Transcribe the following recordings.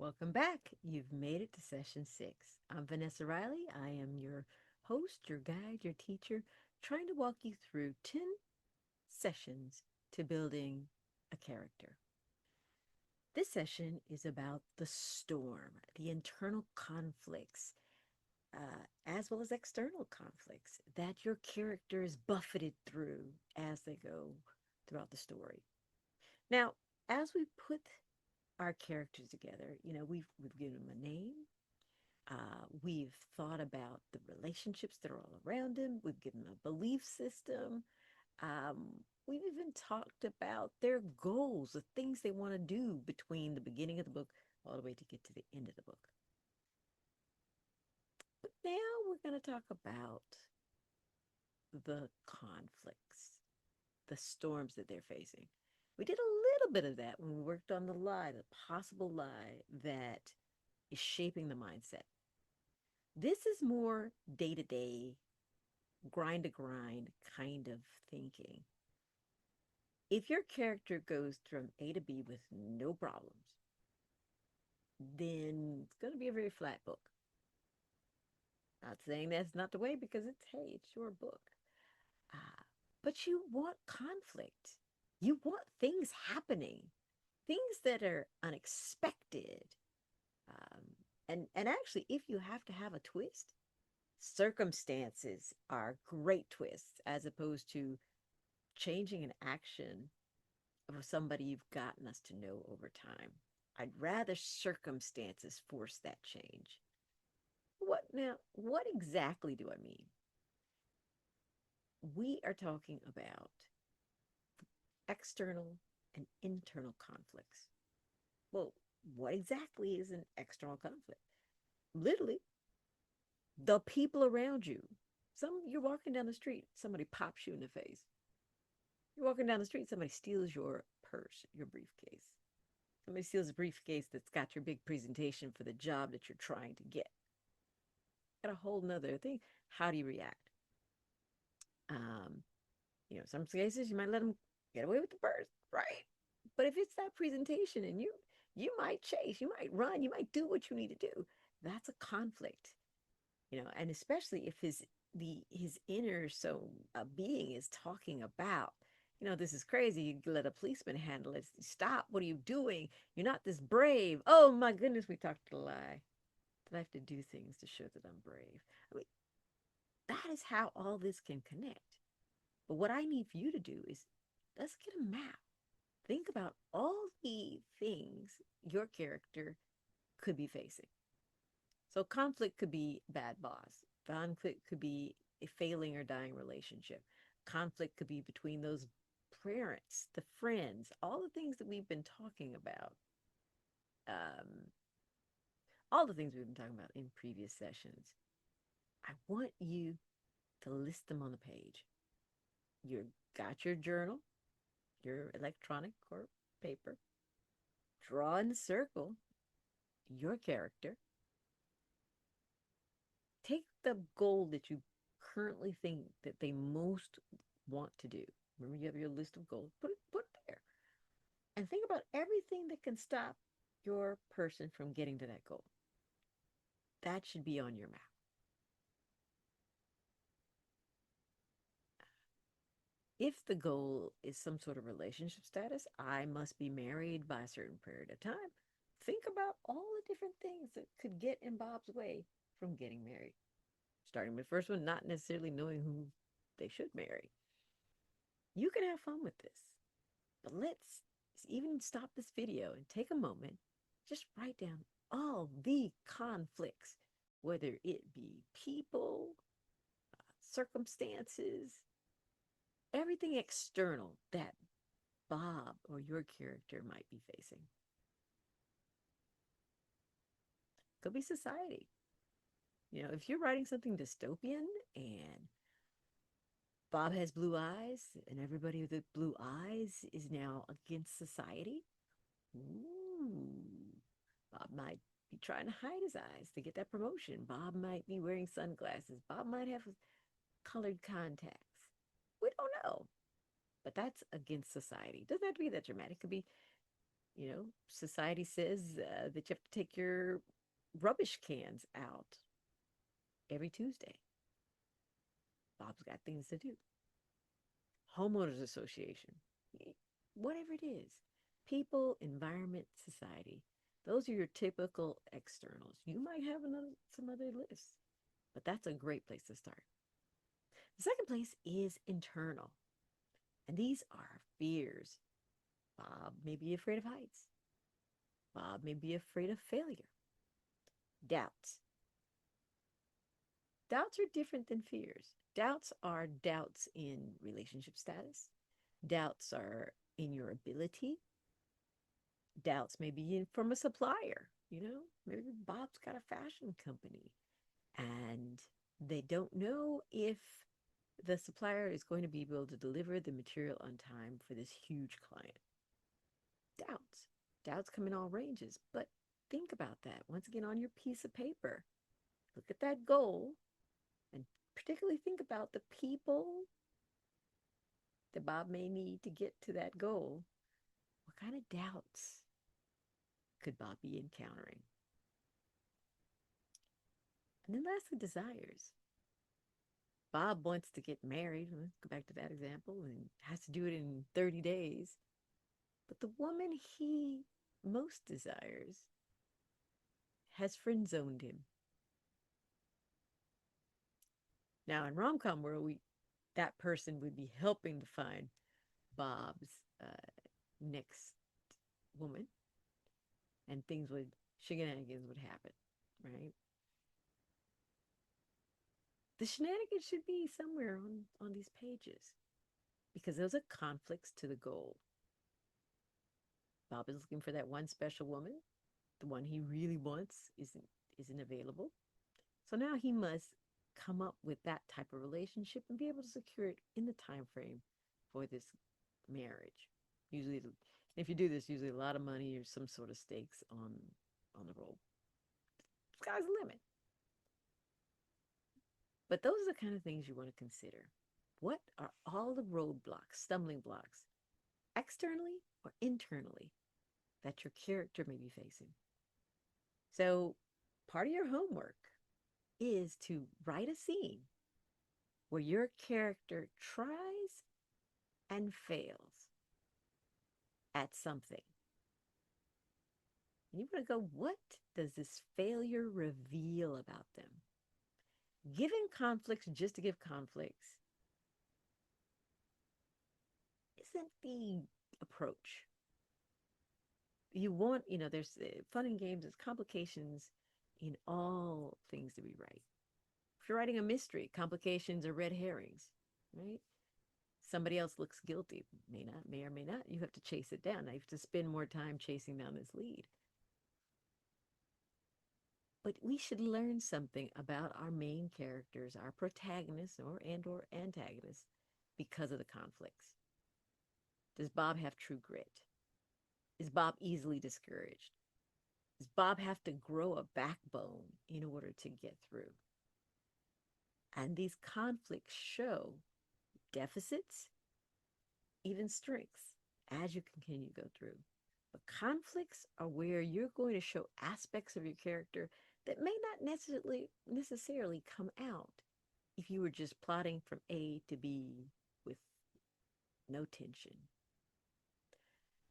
Welcome back. You've made it to session 6. I'm Vanessa Riley. I am your host, your guide, your teacher, trying to walk you through 10 sessions to building a character. This session is about the storm, the internal conflicts, as well as external conflicts that your character is buffeted through as they go throughout the story. Now, as we put our characters together, we've given them a name. We've thought about the relationships that are all around them. We've given them a belief system. We've even talked about their goals, the things they want to do between the beginning of the book all the way to get to the end of the book. But now we're going to talk about the conflicts, the storms that they're facing. We did a little bit of that when we worked on the lie, the possible lie that is shaping the mindset. This is more day to day, grind to grind kind of thinking. If your character goes from A to B with no problems, then it's going to be a very flat book. Not saying that's not the way because it's your book. Uh, but you want conflict. You want things happening, things that are unexpected. Um, and actually, if you have to have a twist, circumstances are great twists as opposed to changing an action of somebody you've gotten us to know over time. I'd rather circumstances force that change. What exactly do I mean? We are talking about external and internal conflicts. Well, what exactly is an external conflict? Literally, the people around you. You're walking down the street, somebody pops you in the face. You're walking down the street, somebody steals your purse, your briefcase. Somebody steals a briefcase that's got your big presentation for the job that you're trying to get. Got a whole nother thing. How do you react? Um, some cases you might let them get away with the purse, right? But if it's that presentation and you might chase, you might run, you might do what you need to do. That's a conflict, and especially if his inner being is talking about, this is crazy. You let a policeman handle it. Stop! What are you doing? You're not this brave. Oh my goodness, we talked a lie. That I have to do things to show that I'm brave. I mean, that is how all this can connect. But what I need for you to do is let's get a map. Think about all the things your character could be facing. So conflict could be bad boss. Conflict could be a failing or dying relationship. Conflict could be between those parents, the friends, all the things that we've been talking about. Um, all the things we've been talking about in previous sessions. I want you to list them on the page. You got your journal, your electronic or paper. Draw in a circle your character. Take the goal that you currently think that they most want to do. Remember, you have your list of goals. Put it there, and think about everything that can stop your person from getting to that goal. That should be on your map. If the goal is some sort of relationship status, I must be married by a certain period of time. Think about all the different things that could get in Bob's way from getting married. Starting with the first one, not necessarily knowing who they should marry. You can have fun with this, but let's even stop this video and take a moment. Just write down all the conflicts, whether it be people, circumstances, everything external that Bob or your character might be facing. Could be society. If you're writing something dystopian and Bob has blue eyes and everybody with the blue eyes is now against society, ooh, Bob might be trying to hide his eyes to get that promotion. Bob might be wearing sunglasses. Bob might have colored contacts. We don't know. But that's against society. It doesn't have to be that dramatic. It could be Society says that you have to take your rubbish cans out every Tuesday. Bob's got things to do. Homeowners Association, whatever it is. People, environment, society. Those are your typical externals. You might have some other lists, but that's a great place to start. The second place is internal, and these are fears. Bob may be afraid of heights. Bob may be afraid of failure. Doubts. Doubts are different than fears. Doubts are doubts in relationship status. Doubts are in your ability. Doubts may be from a supplier. Maybe Bob's got a fashion company and they don't know if the supplier is going to be able to deliver the material on time for this huge client. Doubts. Doubts come in all ranges, but think about that. Once again, on your piece of paper, look at that goal and particularly think about the people that Bob may need to get to that goal. What kind of doubts could Bob be encountering? And then lastly, desires. Bob wants to get married. Let's go back to that example, and has to do it in 30 days. But the woman he most desires has friend zoned him. Now, in rom-com world, that person would be helping to find Bob's next woman, and shenanigans would happen, right? The shenanigans should be somewhere on these pages because those are conflicts to the goal. Bob is looking for that one special woman. The one he really wants isn't available. So now he must come up with that type of relationship and be able to secure it in the time frame for this marriage. Usually, if you do this, usually a lot of money or some sort of stakes on the roll. Sky's the limit. But those are the kind of things you want to consider. What are all the roadblocks, stumbling blocks, externally or internally, that your character may be facing? So part of your homework is to write a scene where your character tries and fails at something. And you want to go, what does this failure reveal about them? Giving conflicts just to give conflicts isn't the approach. You want, there's fun in games, there's complications in all things that we write. If you're writing a mystery, complications are red herrings, right? Somebody else looks guilty, may or may not. You have to chase it down. Now you have to spend more time chasing down this lead. But we should learn something about our main characters, our protagonists or antagonists, because of the conflicts. Does Bob have true grit? Is Bob easily discouraged? Does Bob have to grow a backbone in order to get through? And these conflicts show deficits, even strengths, as you continue to go through. But conflicts are where you're going to show aspects of your character that may not necessarily come out if you were just plotting from A to B with no tension.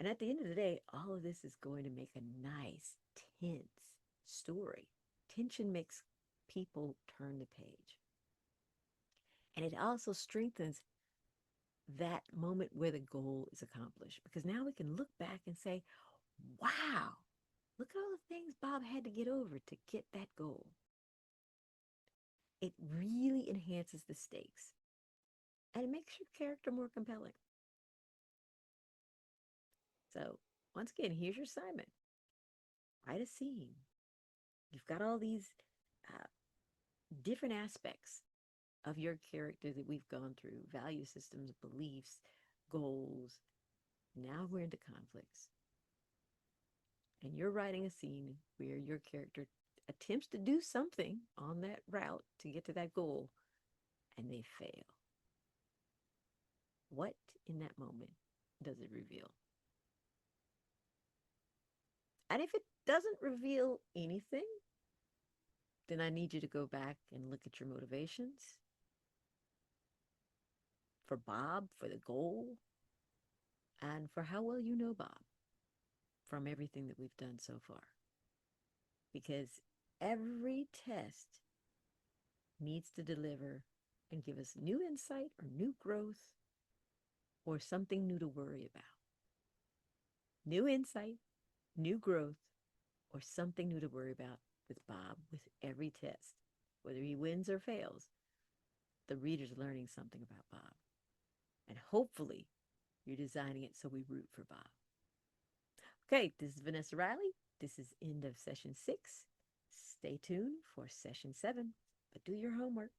And at the end of the day, all of this is going to make a nice, tense story. Tension makes people turn the page. And it also strengthens that moment where the goal is accomplished. Because now we can look back and say, wow, look at all the things Bob had to get over to get that goal. It really enhances the stakes. And it makes your character more compelling. So, once again, here's your assignment. Write a scene. You've got all these different aspects of your character that we've gone through: value systems, beliefs, goals. Now we're into conflicts. And you're writing a scene where your character attempts to do something on that route to get to that goal, and they fail. What in that moment does it reveal? And if it doesn't reveal anything, then I need you to go back and look at your motivations for Bob, for the goal, and for how well you know Bob from everything that we've done so far. Because every test needs to deliver and give us new insight or new growth or something new to worry about. New insight, new growth, or something new to worry about with Bob with every test. Whether he wins or fails, the reader's learning something about Bob. And hopefully, you're designing it so we root for Bob. Okay, this is Vanessa Riley. This is end of session 6. Stay tuned for session 7, but do your homework.